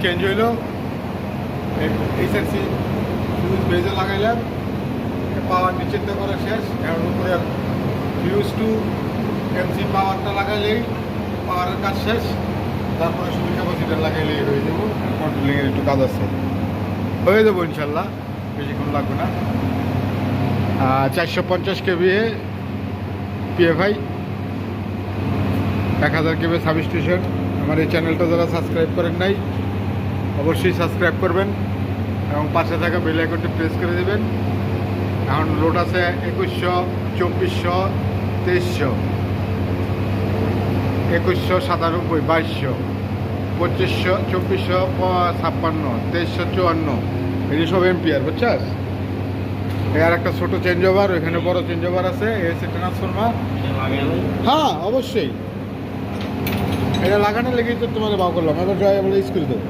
Change হইলো HRC fuse বেজে লাগাইলাম, পাওয়ার নিচেরটা করা শেষ। এখন উপরে ফিউজ টু এমসি পাওয়ারটা লাগাইলেই পাওয়ারের কাজ শেষ। তারপরে শুধু ক্যাপাসিটার লাগাইলেই হয়ে যাবো। কন্ট্রোলিংয়ের একটু কাজ আছে, হয়ে যাবো ইনশাল্লাহ, বেশিক্ষণ লাগবে না। 450 কেভিএ পিএফআই, 1000 কেভি সাবস্টেশন। আমার এই চ্যানেলটা যারা সাবস্ক্রাইব করেন নাই অবশ্যই সাবস্ক্রাইব করবেন এবং পাশে থাকা বেল আইকনটি প্রেস করে দেবেন। এখন লোড আছে 2100, 2400, 2300, 2197, 2200, 2500, 2456, 2354, এই সব এম্পিয়ার, বুঝছাস? এর একটা ছোটো চেঞ্জ ওভার, ওইখানে বড় চেঞ্জ ওভার আছে, এসি ট্রান্সফরমার। হ্যাঁ অবশ্যই, এটা লাগানোর লেগেই তো তোমাদের বাউ করলাম। এবার ড্রাইভার বলে ইউজ করে দেবো।